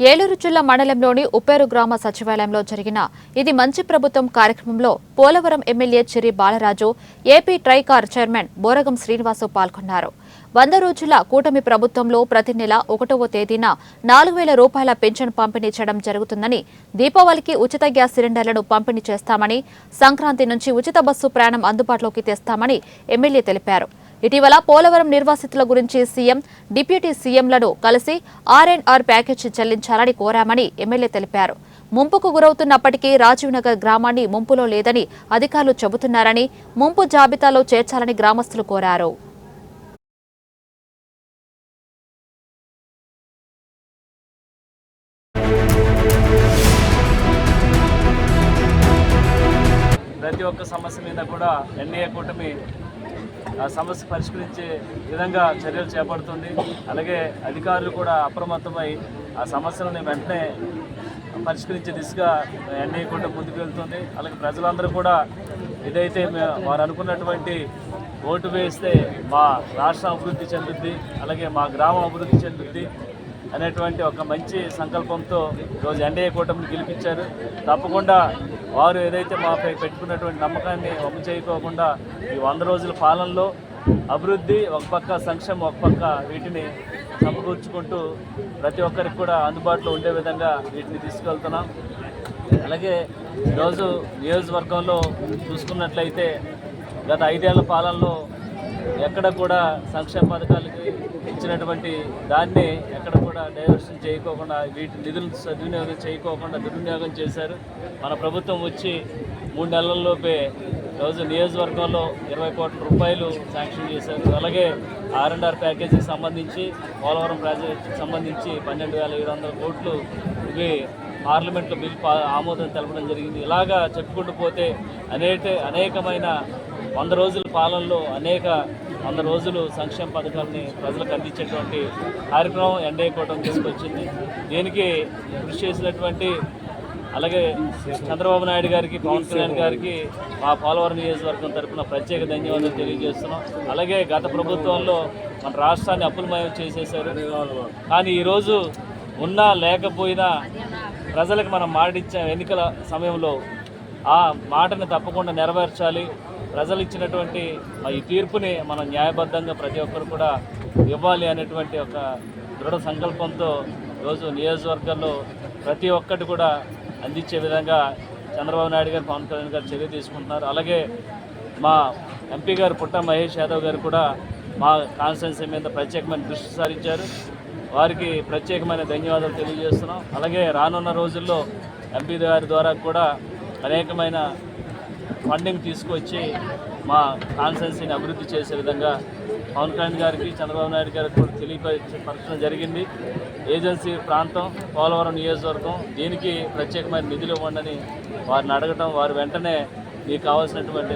ఏలూరు జిల్లా మండలంలోని ఉప్పేరు గ్రామ సచివాలయంలో జరిగిన ఇది మంచి ప్రభుత్వం కార్యక్రమంలో Polavaram MLA Chiri Balaraju, AP Tricor chairman Boragam Srinivasu పాల్గొన్నారు. 100 రోజుల కూటమి ప్రభుత్వంలో ప్రతి నెల 1వ తేదీన 4,000 రూపాయల పెన్షన్ పంపిణీ చేయడం జరుగుతుందని, దీపావళికి ఉచిత గ్యాస్ సిలిండర్లను పంపిణీ చేస్తామని, సంక్రాంతి నుంచి ఉచిత బస్సు ప్రయాణం అందుబాటులోకి తెస్తామని ఎమ్మెల్యే తెలిపారు. ఇటీవల పోలవరం నిర్వాసితుల గురించి సీఎం, డిప్యూటీ సీఎంలను కలిసి ఆర్ఎన్ఆర్ ప్యాకేజీ చెల్లించాలని కోరామని ఎమ్మెల్యే తెలిపారు. ముంపుకు గురవుతున్నప్పటికీ రాజీవ్ నగర్ గ్రామాన్ని ముంపులో లేదని అధికారులు చెబుతున్నారని, ముంపు జాబితాలో చేర్చాలని గ్రామస్తులు కోరారు. ప్రతి ఒక్క సమస్య మీద కూడా ఎన్డీఏ కూటమి ఆ సమస్య పరిష్కరించే విధంగా చర్యలు చేపడుతుంది. అలాగే అధికారులు కూడా అప్రమత్తమై ఆ సమస్యలను వెంటనే పరిష్కరించే దిశగా ఎన్డీఏ కూటమి ముందుకు వెళ్తుంది. అలాగే ప్రజలందరూ కూడా ఏదైతే వారు అనుకున్నటువంటి ఓటు వేస్తే మా రాష్ట్రం అభివృద్ధి చెందుద్ది, అలాగే మా గ్రామం అభివృద్ధి చెందుద్ది అనేటువంటి ఒక మంచి సంకల్పంతో ఈరోజు ఎన్డీఏ కూటమిని గెలిపించారు. తప్పకుండా వారు ఏదైతే మాపై పెట్టుకున్నటువంటి నమ్మకాన్ని వమ్ము చేయకోకుండా ఈ 100 రోజుల పాలనలో అభివృద్ధి ఒక పక్క, సంక్షేమం ఒక పక్క, వీటిని సమకూర్చుకుంటూ ప్రతి ఒక్కరికి కూడా అందుబాటులో ఉండే విధంగా వీటిని తీసుకెళ్తున్నాం. అలాగే ఈరోజు నియోజకవర్గంలో చూసుకున్నట్లయితే గత 5 ఏళ్ల పాలనలో ఎక్కడ కూడా సంక్షేమ పథకాలకి ఇచ్చినటువంటి దాన్ని ఎక్కడ కూడా డైవర్షన్ చేయకోకుండా, వీటి నిధులను సద్వినియోగం చేయకోకుండా దుర్వినియోగం చేశారు. మన ప్రభుత్వం వచ్చి 3 నెలల్లోపే రోజు నియోజకవర్గంలో 20 కోట్ల రూపాయలు శాంక్షన్ చేశారు. అలాగే ఆర్ఎన్ఆర్ ప్యాకేజీకి సంబంధించి, పోలవరం ప్రాజెక్టుకి సంబంధించి 12,700 కోట్లు ఇవి పార్లమెంట్లో బిల్ ఆమోదం తెలపడం జరిగింది. ఇలాగా చెప్పుకుంటూ పోతే అనేకమైన 100 రోజుల పాలనలో 100 రోజులు సంక్షేమ పథకాలని ప్రజలకు అందించేటువంటి కార్యక్రమం ఎన్డీఏ కూటమి తీసుకొచ్చింది. దీనికి కృషి చేసినటువంటి అలాగే చంద్రబాబు నాయుడు గారికి, పవన్ కళ్యాణ్ గారికి మా పోలవరం నియోజకవర్గం తరఫున ప్రత్యేక ధన్యవాదాలు తెలియజేస్తున్నాం. అలాగే గత ప్రభుత్వంలో మన రాష్ట్రాన్ని అప్పులమయం చేసేశారు. కానీ ఈరోజు ఉన్నా లేకపోయినా ప్రజలకు మనం మాటిచ్చాం. ఎన్నికల సమయంలో ఆ మాటను తప్పకుండా నెరవేర్చాలి. ప్రజలు ఇచ్చినటువంటి ఈ తీర్పుని మనం న్యాయబద్ధంగా ప్రతి ఒక్కరు కూడా ఇవ్వాలి అనేటువంటి ఒక దృఢ సంకల్పంతో ఈరోజు నియోజకవర్గంలో ప్రతి ఒక్కటి కూడా అందించే విధంగా చంద్రబాబు నాయుడు గారు, పవన్ కళ్యాణ్ గారు చర్య తీసుకుంటున్నారు. అలాగే మా ఎంపీ గారు పుట్ట మహేష్ యాదవ్ గారు కూడా మా కాన్స్టిట్యున్సీ మీద ప్రత్యేకమైన దృష్టి సారించారు. వారికి ప్రత్యేకమైన ధన్యవాదాలు తెలియజేస్తున్నాం. అలాగే రానున్న రోజుల్లో ఎంపీ గారి ద్వారా కూడా అనేకమైన ఫండింగ్ తీసుకొచ్చి మా కాన్స్టిట్యున్సీని అభివృద్ధి చేసే విధంగా పవన్ కళ్యాణ్ గారికి, చంద్రబాబు నాయుడు గారికి కూడా తెలియపరచడం జరిగింది. ఏజెన్సీ ప్రాంతం పోలవరం నియోజకవర్గం, దీనికి ప్రత్యేకమైన నిధులు ఇవ్వండి వారిని అడగటం, వారు వెంటనే మీకు కావాల్సినటువంటి